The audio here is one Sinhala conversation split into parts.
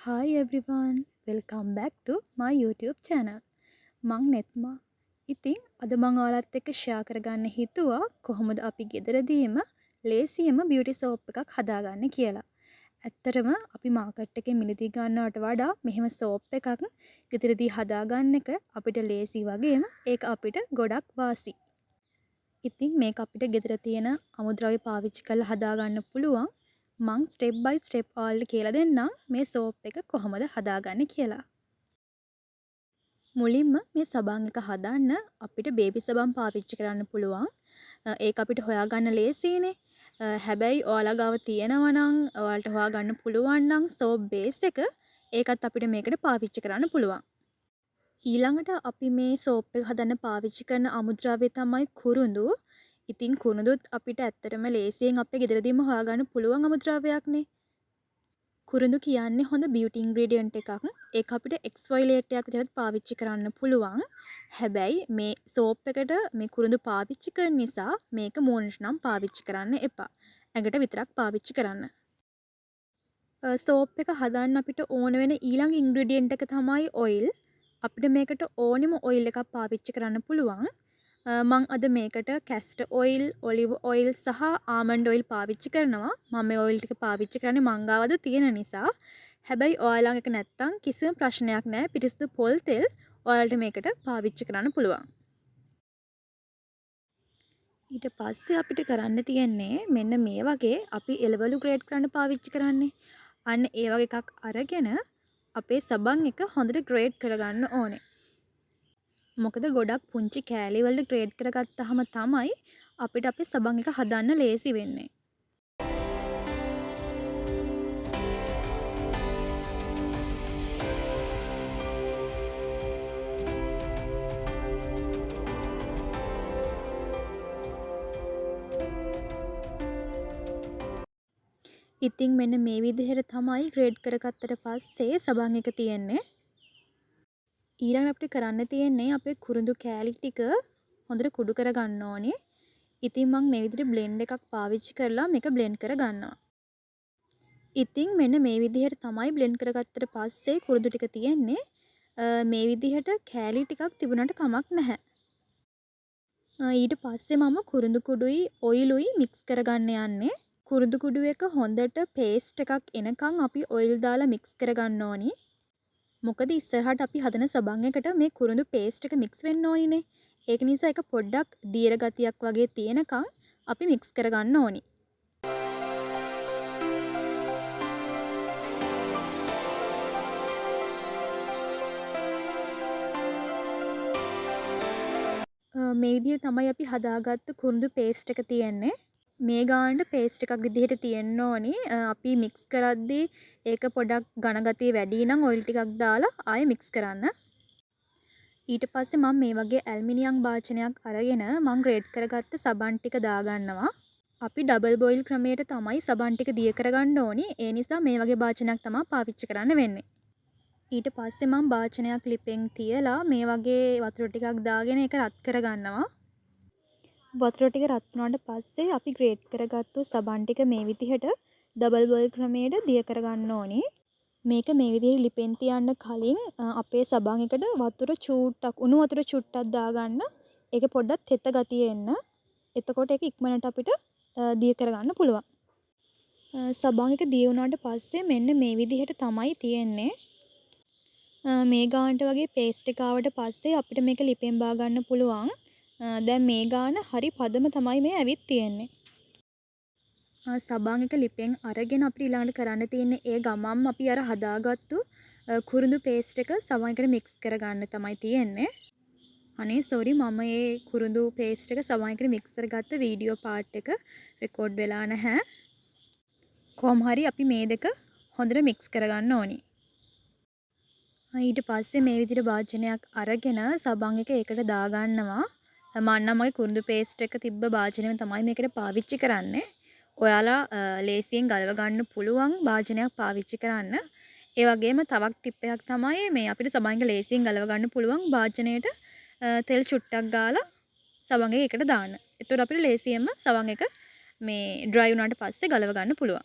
Hi everyone, welcome back to my YouTube channel. මං නෙත්මා. ඉතින් අද මං ඔයාලත් එක්ක ෂෙයා කරගන්න හිතුවා කොහොමද අපි ගෙදරදීම ලේසියෙන්ම බියුටි සෝප් එකක් හදාගන්නේ කියලා. ඇත්තටම අපි මාකට් එකේ මිලදී ගන්නවට වඩා මෙහෙම සෝප් එකක් ගෙදරදී හදාගන්න එක අපිට ලේසි වගේම ඒක අපිට ගොඩක් වාසි. ඉතින් මේක අපිට ගෙදර තියෙන අමුද්‍රව්‍ය පාවිච්චි කරලා හදාගන්න පුළුවන්. මං ස්ටෙප් බයි ස්ටෙප් ඔයාලට කියලා දෙන්නම් මේ සෝප් එක කොහොමද හදාගන්නේ කියලා. මුලින්ම මේ සබන් එක හදන්න අපිට බේබි සබන් පාවිච්චි කරන්න පුළුවන්. ඒක අපිට හොයාගන්න ලේසියිනේ. හැබැයි ඔයාලා ගාව තියෙනවා නම් ඔයාලට හොයාගන්න පුළුවන් නම් සෝප් බේස් එක ඒකත් අපිට මේකට පාවිච්චි කරන්න පුළුවන්. ඊළඟට අපි මේ සෝප් එක හදන්න පාවිච්චි කරන අමුද්‍රව්‍ය තමයි කුරුඳු. ඉතින් කුරුඳුත් අපිට ඇත්තටම ලේසියෙන් අපේ ගෙදරදීම හොයාගන්න පුළුවන් අමුද්‍රව්‍යයක්නේ. කුරුඳු කියන්නේ හොඳ බියුටි ඉන්ග්‍රීඩියන්ට් එකක්. ඒක අපිට එක්ස්ෆොයිලේට් එකක් විදිහට පාවිච්චි කරන්න පුළුවන්. හැබැයි මේ සෝප් එකට මේ කුරුඳු පාවිච්චි කරන නිසා මේක මූණට නම් පාවිච්චි කරන්න එපා. ඇඟට විතරක් පාවිච්චි කරන්න. සෝප් එක හදන්න අපිට ඕන වෙන ඊළඟ ඉන්ග්‍රීඩියන්ට් එක තමයි ඔයිල්. අපිට මේකට ඕනෙම ඔයිල් එකක් පාවිච්චි කරන්න පුළුවන්. මං අද මේකට කැස්ටර් ඔයිල්, ඔලිව් ඔයිල් සහ ආමන්ඩ් ඔයිල් පාවිච්චි කරනවා. මම මේ ඔයිල් ටික පාවිච්චි කරන්නේ මං ගාවද තියෙන නිසා. හැබැයි ඔයාලා එක නැත්තම් කිසිම ප්‍රශ්නයක් නැහැ. පිරිසිදු පොල් තෙල් ඔයාලට මේකට පාවිච්චි කරන්න පුළුවන්. ඊට පස්සේ අපිට කරන්න තියෙන්නේ මෙන්න මේ වගේ අපි එළවලු ග්‍රේඩ් කරන්න පාවිච්චි කරන්නේ. අන්න ඒ වගේ එකක් අරගෙන අපේ සබන් එක හොඳට ග්‍රේඩ් කරගන්න ඕනේ. මොකද ගොඩක් පුංචි කෑලි වලට ග්‍රේඩ් කරගත්තාම තමයි අපිට අපේ සබන් එක හදන්න ලේසි වෙන්නේ. ඉතින් මෙන්න මේ විදිහට තමයි ග්‍රේඩ් කරගත්තට පස්සේ සබන් එක තියෙන්නේ. ඊළඟ අපිට කරන්න තියෙන්නේ අපේ කුරුඳු කෑලි ටික හොඳට කුඩු කරගන්න ඕනේ. ඉතින් මම මේ විදිහට බ්ලෙන්ඩ් එකක් පාවිච්චි කරලා මේක බ්ලෙන්ඩ් කරගන්නවා. ඉතින් මෙන්න මේ විදිහට තමයි බ්ලෙන්ඩ් කරගත්තට පස්සේ කුරුඳු ටික තියෙන්නේ. මේ විදිහට කෑලි ටිකක් තිබුණාට කමක් නැහැ. ඊට පස්සේ මම කුරුඳු කුඩුයි ඔයිලුයි මික්ස් කරගන්න යන්නේ. කුරුඳු කුඩු එක හොඳට පේස්ට් එකක් එනකන් අපි ඔයිල් දාලා මික්ස් කරගන්න ඕනි. මොකද ඉස්සරහට අපි හදන සබන් එකට මේ කුරුඳු පේස්ට් එක මික්ස් වෙන්න ඕනිනේ. ඒක නිසා ඒක පොඩ්ඩක් දියර ගතියක් වගේ තියෙනකන් අපි මික්ස් කරගන්න ඕනි. මේ විදිහට තමයි අපි හදාගත්ත කුරුඳු පේස්ට් එක තියෙන්නේ. මේ ගානට පේස්ට් එකක් විදිහට තියෙන්න ඕනි. අපි මික්ස් කරද්දී ඒක පොඩක් ඝන ගතිය වැඩි නම් ඔයිල් ටිකක් දාලා ආයෙ මික්ස් කරන්න. ඊට පස්සේ මම මේ වගේ ඇල්මිනියම් භාජනයක් අරගෙන මම ග්‍රේඩ් කරගත්ත සබන් ටික දාගන්නවා. අපි ඩබල් බොයිල් ක්‍රමයට තමයි සබන් ටික දිය කරගන්න ඕනි. ඒ නිසා මේ වගේ භාජනයක් තමයි පාවිච්චි කරන්න වෙන්නේ. ඊට පස්සේ මම භාජනයක් ලිපෙන් තියලා මේ වගේ වතුර ටිකක් දාගෙන ඒක රත් කරගන්නවා. වතුර ටික රත් වුණාට පස්සේ අපි ග්‍රේඩ් කරගත්තු සබන් ටික මේ විදිහට ඩබල් බොයිල් ක්‍රමයට දිය කරගන්න ඕනේ. මේක මේ විදිහට ලිපෙන් තියන්න කලින් අපේ සබන් එකට වතුර චූට්ටක් උණු වතුර චුට්ටක් දාගන්න. ඒක පොඩ්ඩක් තෙත ගතිය එන්න. එතකොට ඒක ඉක්මනට අපිට දිය කරගන්න පුළුවන්. සබන් එක දිය වුණාට පස්සේ මෙන්න මේ විදිහට තමයි තියෙන්නේ. මේ ගානට වගේ පේස්ට් එක ආවට පස්සේ අපිට මේක ලිපෙන් බා ගන්න පුළුවන්. දැන් මේ ගාන හරි පදම තමයි මේ ඇවිත් තියෙන්නේ. සබන් එක ලිපෙන් අරගෙන අපිට ඊළඟට කරන්න තියෙන්නේ ඒ ගමම්ම අපි අර හදාගත්තු කුරුඳු පේස්ට් එක සබන් එකට මික්ස් කරගන්න තමයි තියෙන්නේ. අනේ සෝරි මම මේ කුරුඳු පේස්ට් එක සබන් එකට මික්ස් කරගත්ත වීඩියෝ පාර්ට් එක රෙකෝඩ් වෙලා නැහැ. කොහොම හරි අපි මේ දෙක හොඳට මික්ස් කරගන්න ඕනි. ඊට පස්සේ මේ විදිහට භාජනයක් අරගෙන සබන් එක ඒකට දාගන්නවා. මම නම් මගේ කුරුඳු පේස්ට් එක තිබ්බ භාජනය තමයි මේකට පාවිච්චි කරන්නේ. ඔයාලා ලේසියෙන් ගලව ගන්න පුළුවන් භාජනයක් පාවිච්චි කරන්න. ඒ වගේම තවත් ටිප් එකක් තමයි මේ අපිට සබන් එක ලේසියෙන් ගලව ගන්න පුළුවන් භාජනයට තෙල් චුට්ටක් ගාලා සබන් එක එකට දාන්න. එතකොට අපිට ලේසියෙන්ම සබන් එක මේ ඩ්‍රයි වුණාට පස්සේ ගලව ගන්න පුළුවන්.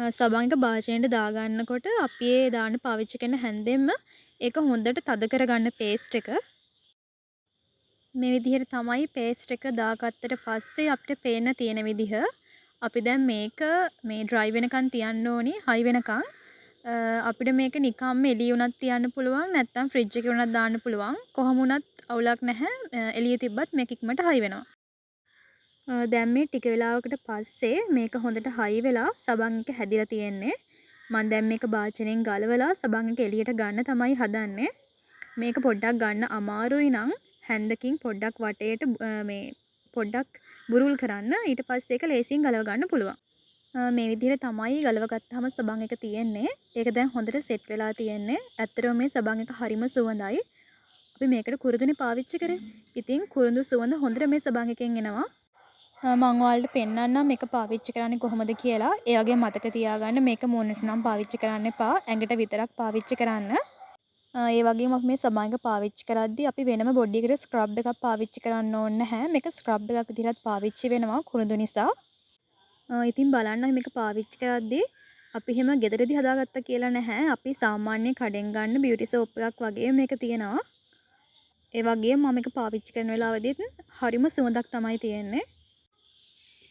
සබන් එක භාජනයට දාගන්නකොට අපි ඒ දාන්න පාවිච්චි කරන හැන්දෙන්ම ඒක හොඳට තද කරගන්න පේස්ට් එක. මේ විදිහට තමයි පේස්ට් එක දාගත්තට පස්සේ අපිට පේන්න තියෙන විදිහ. අපි දැන් මේක මේ ඩ්‍රයි වෙනකන් තියන්න ඕනි හයි වෙනකන්. අපිට මේක නිකම්ම එළිය උනත් තියන්න පුළුවන් නැත්නම් ෆ්‍රිජ් එකේ උනත් දාන්න පුළුවන්. කොහොම වුණත් අවුලක් නැහැ. එළියේ තිබ්බත් මේක ඉක්මනට හයි වෙනවා. දැන් මේ ටික වෙලාවකට පස්සේ මේක හොඳට හයි වෙලා සබන් එක හැදිලා තියෙන්නේ. මම දැන් මේක භාජනයෙන් ගලවලා සබන් එක එළියට ගන්න තමයි හදන්නේ. මේක පොඩ්ඩක් ගන්න අමාරුයි නම් හැන්දකින් පොඩ්ඩක් වටේට මේ පොඩ්ඩක් බුරුල් කරන්න. ඊට පස්සේ ඒක ලේසියෙන් ගලව ගන්න පුළුවන්. මේ විදිහට තමයි ගලව ගත්තාම සබන් එක තියෙන්නේ. ඒක දැන් හොඳට සෙට් වෙලා තියෙන්නේ. ඇත්තටම මේ සබන් එක හරිම සුවඳයි. අපි මේකට කුරුඳුනේ පාවිච්චි කරේ. ඉතින් කුරුඳු සුවඳ හොඳට මේ සබන් එකෙන් එනවා. මම ඔයාලට පෙන්නන්නම් මේක පාවිච්චි කරන්නේ කොහොමද කියලා. ඒ වගේ මතක තියාගන්න මේක මූණට නම් පාවිච්චි කරන්න එපා. ඇඟට විතරක් පාවිච්චි කරන්න. ඒ වගේම අපි මේ සබන් එක පාවිච්චි කරද්දී අපි වෙනම බොඩි එකට ස්ක්‍රබ් එකක් පාවිච්චි කරන්න ඕනේ නැහැ. මේක ස්ක්‍රබ් එකක් විදිහට පාවිච්චි වෙනවා කුරුඳු නිසා. ඉතින් බලන්න මේක පාවිච්චි කරද්දී අපි එහෙම ගෙදරදී හදාගත්තා කියලා නැහැ. අපි සාමාන්‍ය කඩෙන් ගන්න බියුටි සෝප් එකක් වගේ මේක තියෙනවා. ඒ වගේම මම මේක පාවිච්චි කරන වෙලාවදීත් හරිම සුවඳක් තමයි තියෙන්නේ.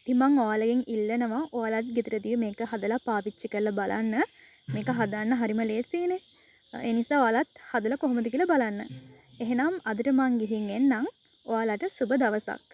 ඉතින් මම ඔයාලගෙන් ඉල්ලනවා ඔයාලත් ගෙදරදී මේක හදලා පාවිච්චි කරලා බලන්න. මේක හදන්න හරිම ලේසියිනේ. ඒ නිසා ඔයාලත් හදලා කොහොමද කියලා බලන්න. එහෙනම් අදට මං ගිහින් එන්නම්. ඔයාලට සුබ දවසක්.